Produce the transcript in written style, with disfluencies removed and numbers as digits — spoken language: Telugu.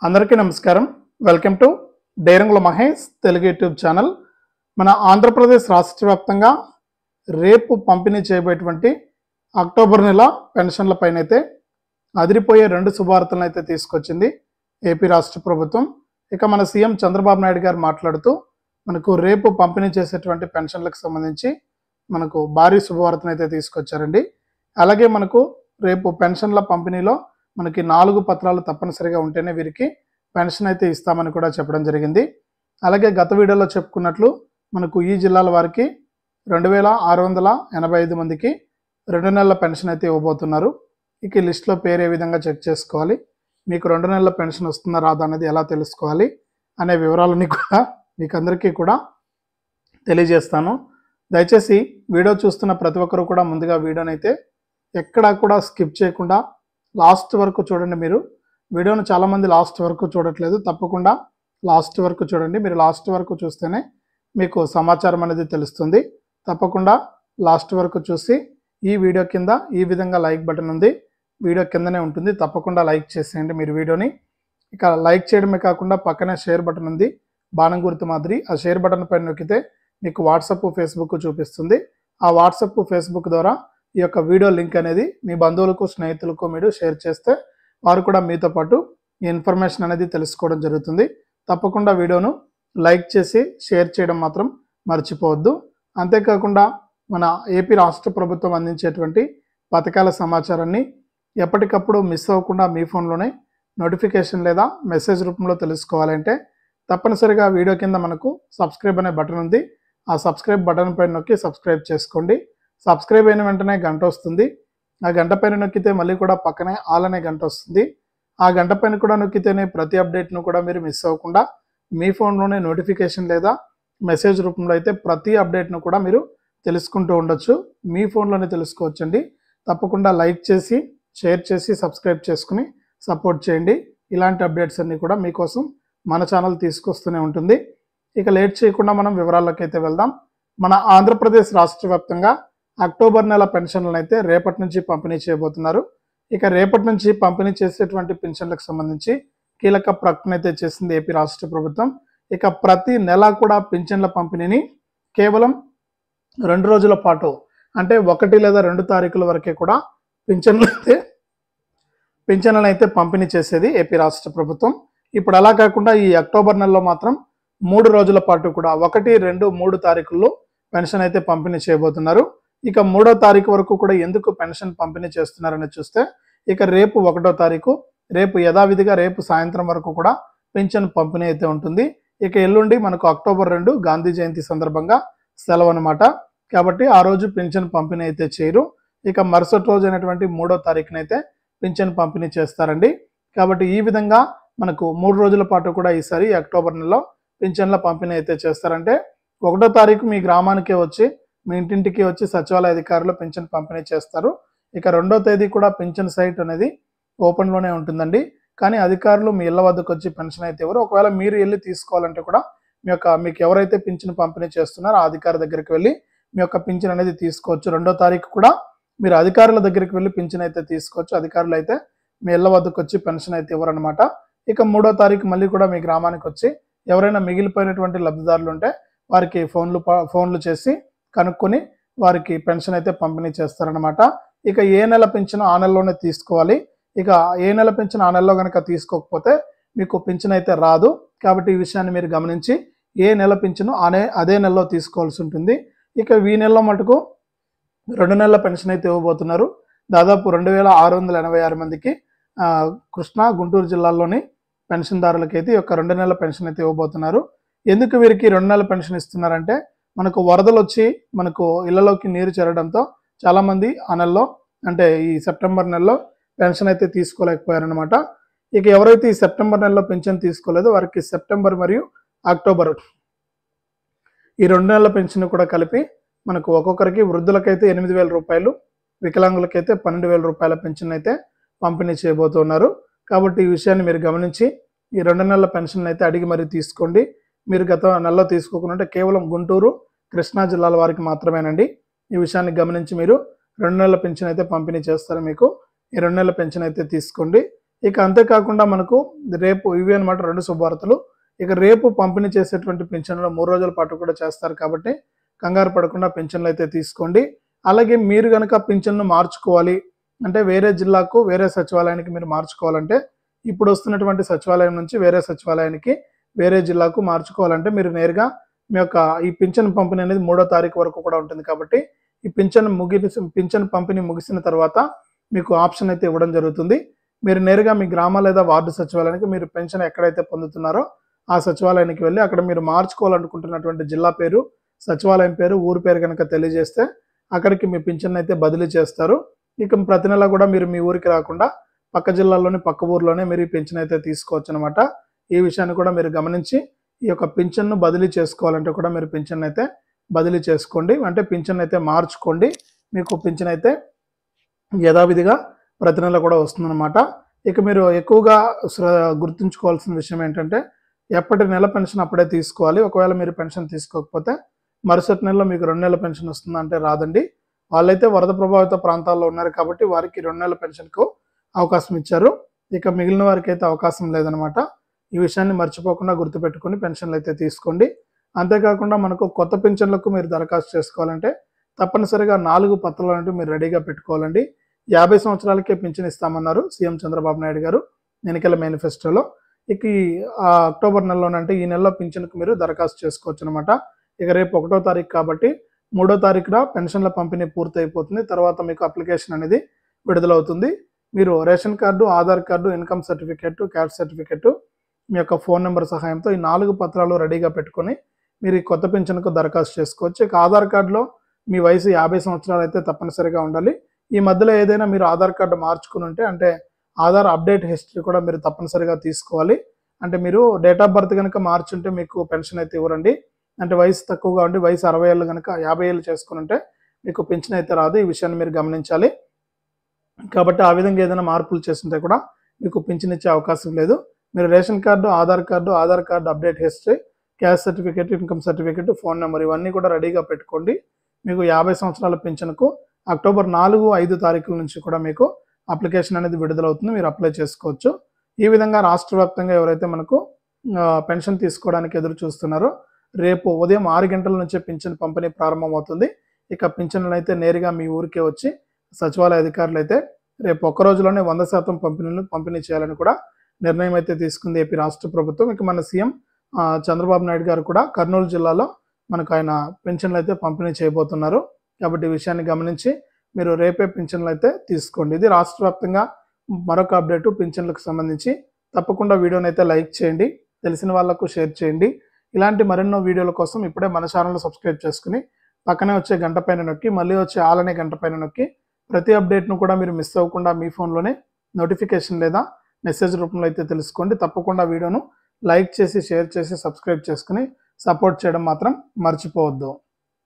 అందరికీ నమస్కారం. Welcome to డైరంగుల Mahesh Telugu YouTube channel. మన ఆంధ్రప్రదేశ్ రాష్ట్ర వ్యాప్తంగా రేపు పంపిణీ చేయబోయేటువంటి అక్టోబర్ నెల పెన్షన్ల పైన అయితే అదిరిపోయే రెండు శుభవార్తలను అయితే తీసుకొచ్చింది ఏపీ రాష్ట్ర ప్రభుత్వం. ఇక మన సీఎం చంద్రబాబు నాయుడు గారు మాట్లాడుతూ మనకు రేపు పంపిణీ చేసేటువంటి పెన్షన్లకు సంబంధించి మనకు భారీ శుభవార్తను అయితే తీసుకొచ్చారండి. అలాగే మనకు రేపు పెన్షన్ల పంపిణీలో మనకి 4 పత్రాలు తప్పనిసరిగా ఉంటేనే వీరికి పెన్షన్ అయితే ఇస్తామని కూడా చెప్పడం జరిగింది. అలాగే గత వీడియోలో చెప్పుకున్నట్లు మనకు ఈ జిల్లాల వారికి 2685 మందికి 2 నెలల పెన్షన్ అయితే ఇవ్వబోతున్నారు. ఇక ఈ లిస్టులో పేరు ఏ విధంగా చెక్ చేసుకోవాలి, మీకు 2 నెలల పెన్షన్ వస్తుందా రాదా అనేది ఎలా తెలుసుకోవాలి అనే వివరాలన్నీ కూడా మీకు అందరికీ కూడా తెలియజేస్తాను. దయచేసి వీడియో చూస్తున్న ప్రతి ఒక్కరు కూడా ముందుగా వీడియోని అయితే ఎక్కడా కూడా స్కిప్ చేయకుండా లాస్ట్ వరకు చూడండి. మీరు వీడియోను చాలామంది లాస్ట్ వరకు చూడట్లేదు, తప్పకుండా లాస్ట్ వరకు చూడండి. మీరు లాస్ట్ వరకు చూస్తేనే మీకు సమాచారం అనేది తెలుస్తుంది. తప్పకుండా లాస్ట్ వరకు చూసి ఈ వీడియో కింద ఈ విధంగా లైక్ బటన్ ఉంది, వీడియో కిందనే ఉంటుంది, తప్పకుండా లైక్ చేసేయండి మీరు వీడియోని. ఇక లైక్ చేయడమే కాకుండా పక్కనే షేర్ బటన్ ఉంది, బాణం గుర్తు మాదిరి. ఆ షేర్ బటన్ పైన నొక్కితే మీకు వాట్సాప్, ఫేస్బుక్ చూపిస్తుంది. ఆ వాట్సాప్, ఫేస్బుక్ ద్వారా ఈ యొక్క వీడియో లింక్ అనేది మీ బంధువులకు, స్నేహితులకు మీరు షేర్ చేస్తే వారు కూడా మీతో పాటు ఈ ఇన్ఫర్మేషన్ అనేది తెలుసుకోవడం జరుగుతుంది. తప్పకుండా వీడియోను లైక్ చేసి షేర్ చేయడం మాత్రం మర్చిపోవద్దు. అంతేకాకుండా మన ఏపీ రాష్ట్ర ప్రభుత్వం అందించేటువంటి పథకాల సమాచారాన్ని ఎప్పటికప్పుడు మిస్ అవ్వకుండా మీ ఫోన్లోనే నోటిఫికేషన్ లేదా మెసేజ్ రూపంలో తెలుసుకోవాలంటే తప్పనిసరిగా వీడియో కింద మనకు సబ్స్క్రైబ్ అనే బటన్ ఉంది. ఆ సబ్స్క్రైబ్ బటన్ పైన నొక్కి సబ్స్క్రైబ్ చేసుకోండి. సబ్స్క్రైబ్ అయిన వెంటనే గంట వస్తుంది. ఆ గంట పైన నొక్కితే మళ్ళీ కూడా పక్కనే ఆల్ అనే గంట వస్తుంది. ఆ గంట పైన కూడా నొక్కితేనే ప్రతి అప్డేట్ను కూడా మీరు మిస్ అవ్వకుండా మీ ఫోన్లోనే నోటిఫికేషన్ లేదా మెసేజ్ రూపంలో అయితే ప్రతి అప్డేట్ను కూడా మీరు తెలుసుకుంటూ ఉండొచ్చు. మీ ఫోన్లోనే తెలుసుకోవచ్చండి. తప్పకుండా లైక్ చేసి షేర్ చేసి సబ్స్క్రైబ్ చేసుకుని సపోర్ట్ చేయండి. ఇలాంటి అప్డేట్స్ అన్నీ కూడా మీకోసం మన ఛానల్ తీసుకొస్తూనే ఉంటుంది. ఇక లేట్ చేయకుండా మనం వివరాల్లోకి అయితే వెళ్దాం. మన ఆంధ్రప్రదేశ్ రాష్ట్ర వ్యాప్తంగా అక్టోబర్ నెల పెన్షన్లను అయితే రేపటి నుంచి పంపిణీ చేయబోతున్నారు. ఇక రేపటి నుంచి పంపిణీ చేసేటువంటి పెన్షన్లకు సంబంధించి కీలక ప్రకటన అయితే చేసింది ఏపీ రాష్ట్ర ప్రభుత్వం. ఇక ప్రతి నెల కూడా పెన్షన్ల పంపిణీని కేవలం 2 రోజుల పాటు, అంటే 1 లేదా 2 తారీఖుల వరకే కూడా పింఛన్లను అయితే పంపిణీ చేసేది ఏపీ రాష్ట్ర ప్రభుత్వం. ఇప్పుడు అలా కాకుండా ఈ అక్టోబర్ నెలలో మాత్రం 3 రోజుల పాటు కూడా 1, 2, 3 తారీఖుల్లో పెన్షన్ అయితే పంపిణీ చేయబోతున్నారు. ఇక 3వ తారీఖు వరకు కూడా ఎందుకు పెన్షన్ పంపిణీ చేస్తున్నారని చూస్తే, ఇక రేపు 1వ తారీఖు, రేపు యథావిధిగా రేపు సాయంత్రం వరకు కూడా పెన్షన్ పంపిణీ అయితే ఉంటుంది. ఇక ఎల్లుండి మనకు అక్టోబర్ 2 గాంధీ జయంతి సందర్భంగా సెలవు అనమాట. కాబట్టి ఆ రోజు పెన్షన్ పంపిణీ అయితే చేయరు. ఇక మరుసటి రోజు అయినటువంటి 3వ తారీఖునైతే పెన్షన్ పంపిణీ చేస్తారండి. కాబట్టి ఈ విధంగా మనకు 3 రోజుల పాటు కూడా ఈసారి అక్టోబర్ నెలలో పెన్షన్ల పంపిణీ అయితే చేస్తారంటే 1వ తారీఖు మీ గ్రామానికే వచ్చి, మీ ఇంటింటికి వచ్చి సచివాలయ అధికారులు పెన్షన్ పంపిణీ చేస్తారు. ఇక 2వ తేదీ కూడా పెన్షన్ సైట్ అనేది ఓపెన్లోనే ఉంటుందండి. కానీ అధికారులు మీ ఇళ్ల వద్దకు వచ్చి పెన్షన్ అయితే ఎవరు, ఒకవేళ మీరు వెళ్ళి తీసుకోవాలంటే కూడా మీకు ఎవరైతే పెన్షన్ పంపిణీ చేస్తున్నారో ఆ అధికారి దగ్గరికి వెళ్ళి మీ యొక్క పెన్షన్ అనేది తీసుకోవచ్చు. 2వ తారీఖు కూడా మీరు అధికారుల దగ్గరికి వెళ్ళి పెన్షన్ అయితే తీసుకోవచ్చు. అధికారులు అయితే మీ ఇళ్ల వద్దకు వచ్చి పెన్షన్ అయితే ఇవ్వరనమాట. ఇక 3వ తారీఖు మళ్ళీ కూడా మీ గ్రామానికి వచ్చి ఎవరైనా మిగిలిపోయినటువంటి లబ్ధిదారులు ఉంటే వారికి ఫోన్లు చేసి కనుక్కొని వారికి పెన్షన్ అయితే పంపిణీ చేస్తారనమాట. ఇక ఏ నెల పెన్షన్ ఆ నెలలోనే తీసుకోవాలి. ఇక ఏ నెల పెన్షన్ ఆ నెలలో కనుక తీసుకోకపోతే మీకు పెన్షన్ అయితే రాదు. కాబట్టి ఈ విషయాన్ని మీరు గమనించి ఏ నెల పెన్షన్ అదే నెలలో తీసుకోవాల్సి ఉంటుంది. ఇక ఈ నెలలో మటుకు 2 నెలల పెన్షన్ అయితే ఇవ్వబోతున్నారు. దాదాపు 2686 మందికి కృష్ణా, గుంటూరు జిల్లాల్లోని పెన్షన్దారులకైతే ఈ యొక్క 2 నెలల పెన్షన్ అయితే ఇవ్వబోతున్నారు. ఎందుకు వీరికి 2 నెలల పెన్షన్ ఇస్తున్నారంటే, మనకు వరదలు వచ్చి మనకు ఇళ్లలోకి నీరు చేరడంతో చాలామంది ఆ నెలలో, అంటే ఈ సెప్టెంబర్ నెలలో పెన్షన్ అయితే తీసుకోలేకపోయారనమాట. ఇక ఎవరైతే ఈ సెప్టెంబర్ నెలలో పెన్షన్ తీసుకోలేదో వారికి సెప్టెంబర్ మరియు అక్టోబర్ ఈ 2 నెలల పెన్షన్ కూడా కలిపి మనకు ఒక్కొక్కరికి వృద్ధులకైతే 8,000 రూపాయలు, వికలాంగులకైతే 12,000 రూపాయల పెన్షన్ అయితే పంపిణీ చేయబోతున్నారు. కాబట్టి ఈ విషయాన్ని మీరు గమనించి ఈ 2 నెలల పెన్షన్ అయితే అడిగి మరీ తీసుకోండి. మీరు గత నెలలో తీసుకోకుండా కేవలం గుంటూరు, కృష్ణా జిల్లాల వారికి మాత్రమేనండి. ఈ విషయాన్ని గమనించి మీరు 2 నెలల పెన్షన్ అయితే పంపిణీ చేస్తారు. మీకు ఈ 2 నెలల పెన్షన్ అయితే తీసుకోండి. ఇక అంతేకాకుండా మనకు రేపు ఇవి అనమాట 2 శుభవార్తలు. ఇక రేపు పంపిణీ చేసేటువంటి పింఛన్లు 3 రోజుల పాటు కూడా చేస్తారు కాబట్టి కంగారు పడకుండా పింఛన్లు అయితే తీసుకోండి. అలాగే మీరు గనక పింఛన్ను మార్చుకోవాలి అంటే వేరే జిల్లాకు వేరే సచివాలయానికి మీరు మార్చుకోవాలంటే ఇప్పుడు వస్తున్నటువంటి సచివాలయం నుంచి వేరే సచివాలయానికి వేరే జిల్లాకు మార్చుకోవాలంటే మీరు నేరుగా మీ యొక్క ఈ పింఛన్ పంపిణీ అనేది 3వ తారీఖు వరకు కూడా ఉంటుంది కాబట్టి ఈ పింఛన్ పంపిణీ ముగిసిన తర్వాత మీకు ఆప్షన్ అయితే ఇవ్వడం జరుగుతుంది. మీరు నేరుగా మీ గ్రామ లేదా వార్డు సచివాలయానికి మీరు పెన్షన్ ఎక్కడైతే పొందుతున్నారో ఆ సచివాలయానికి వెళ్ళి అక్కడ మీరు మార్చుకోవాలనుకుంటున్నటువంటి జిల్లా పేరు, సచివాలయం పేరు, ఊరు పేరు కనుక తెలియజేస్తే అక్కడికి మీ పింఛన్ అయితే బదిలీ చేస్తారు. ఇక ప్రతి నెల కూడా మీరు మీ ఊరికి రాకుండా పక్క జిల్లాలోని పక్క ఊర్లోనే మీరు ఈ పింఛన్ అయితే తీసుకోవచ్చు అనమాట. ఈ విషయాన్ని కూడా మీరు గమనించి ఈ యొక్క పింఛన్ను బదిలీ చేసుకోవాలంటే కూడా మీరు పింఛన్ అయితే బదిలీ చేసుకోండి, అంటే పింఛన్ అయితే మార్చుకోండి. మీకు పింఛన్ అయితే యథావిధిగా ప్రతి నెల కూడా వస్తుందన్నమాట. ఇక మీరు ఎక్కువగా గుర్తుంచుకోవాల్సిన విషయం ఏంటంటే ఎప్పటి నెల పెన్షన్ అప్పుడే తీసుకోవాలి. ఒకవేళ మీరు పెన్షన్ తీసుకోకపోతే మరుసటి నెలలో మీకు 2 నెలల పెన్షన్ వస్తుందంటే రాదండి. వాళ్ళైతే వరద ప్రభావిత ప్రాంతాల్లో ఉన్నారు కాబట్టి వారికి 2 నెలల పెన్షన్కు అవకాశం ఇచ్చారు. ఇక మిగిలిన వారికి అయితే అవకాశం లేదనమాట. ఈ విషయాన్ని మర్చిపోకుండా గుర్తుపెట్టుకుని పెన్షన్లు అయితే తీసుకోండి. అంతేకాకుండా మనకు కొత్త పెన్షన్లకు మీరు దరఖాస్తు చేసుకోవాలంటే తప్పనిసరిగా 4 పత్రాలు అనేవి మీరు రెడీగా పెట్టుకోవాలండి. 50 సంవత్సరాలకే పింఛన్ ఇస్తామన్నారు సీఎం చంద్రబాబు నాయుడు గారు ఎన్నికల మేనిఫెస్టోలో. ఇక ఈ అక్టోబర్ నెలలోనంటే ఈ నెలలో పింఛన్కు మీరు దరఖాస్తు చేసుకోవచ్చు అనమాట. ఇక రేపు 1వ తారీఖు కాబట్టి 3వ తారీఖున పెన్షన్ల పంపిణీ పూర్తయిపోతుంది. తర్వాత మీకు అప్లికేషన్ అనేది విడుదలవుతుంది. మీరు ration card, Aadhaar card, income certificate, caste certificate, మీ యొక్క ఫోన్ నెంబర్ సహాయంతో ఈ 4 పత్రాలు రెడీగా పెట్టుకొని మీరు ఈ కొత్త పింఛన్కు దరఖాస్తు చేసుకోవచ్చు. ఇక ఆధార్ కార్డులో మీ వయసు 50 సంవత్సరాలు అయితే తప్పనిసరిగా ఉండాలి. ఈ మధ్యలో ఏదైనా మీరు ఆధార్ కార్డు మార్చుకుని ఉంటే అంటే ఆధార్ అప్డేట్ హిస్టరీ కూడా మీరు తప్పనిసరిగా తీసుకోవాలి. అంటే మీరు డేట్ ఆఫ్ బర్త్ కనుక మార్చుంటే మీకు పెన్షన్ అయితే ఇవ్వరండి. అంటే వయసు తక్కువగా ఉండి వయసు 60 ఏళ్ళు కనుక 50 ఏళ్ళు చేసుకుని ఉంటే మీకు పెన్షన్ అయితే రాదు. ఈ విషయాన్ని మీరు గమనించాలి. కాబట్టి ఆ విధంగా ఏదైనా మార్పులు చేస్తుంటే కూడా మీకు పెన్షన్ ఇచ్చే అవకాశం లేదు. మీరు ration card, Aadhaar card update history, caste certificate, income certificate, phone number ఇవన్నీ కూడా రెడీగా పెట్టుకోండి. మీకు 50 సంవత్సరాల పెన్షన్కు అక్టోబర్ 4, 5 తారీఖుల నుంచి కూడా మీకు అప్లికేషన్ అనేది విడుదలవుతుంది. మీరు అప్లై చేసుకోవచ్చు. ఈ విధంగా రాష్ట్ర వ్యాప్తంగా ఎవరైతే మనకు పెన్షన్ తీసుకోవడానికి ఎదురు చూస్తున్నారో రేపు ఉదయం 6 గంటల నుంచే పింఛన్ పంపిణీ ప్రారంభమవుతుంది. ఇక పింఛన్లు అయితే నేరుగా మీ ఊరికే వచ్చి సచివాలయ అధికారులు అయితే రేపు ఒక్క రోజులోనే 100% పంపిణీ చేయాలని కూడా నిర్ణయం అయితే తీసుకుంది ఏపీ రాష్ట్ర ప్రభుత్వం. ఇక మన సీఎం చంద్రబాబు నాయుడు గారు కూడా కర్నూలు జిల్లాలో మనకు ఆయన పింఛన్లు అయితే పంపిణీ చేయబోతున్నారు. కాబట్టి ఈ విషయాన్ని గమనించి మీరు రేపే పింఛన్లు అయితే తీసుకోండి. ఇది రాష్ట్ర వ్యాప్తంగా మరొక అప్డేటు పింఛన్లకు సంబంధించి. తప్పకుండా వీడియోని అయితే లైక్ చేయండి, తెలిసిన వాళ్ళకు షేర్ చేయండి. ఇలాంటి మరెన్నో వీడియోల కోసం ఇప్పుడే మన ఛానల్ సబ్స్క్రైబ్ చేసుకుని పక్కనే వచ్చే గంట పైన నొక్కి మళ్ళీ వచ్చే ఆల్ అనే గంట పైన నొక్కి ప్రతి అప్డేట్ను కూడా మీరు మిస్ అవ్వకుండా మీ ఫోన్లోనే నోటిఫికేషన్ లేదా మెసేజ్ రూపంలో అయితే తెలుసుకోండి. తప్పకుండా వీడియోను లైక్ చేసి షేర్ చేసి సబ్స్క్రైబ్ చేసుకుని సపోర్ట్ చేయడం మాత్రం మర్చిపోవద్దు.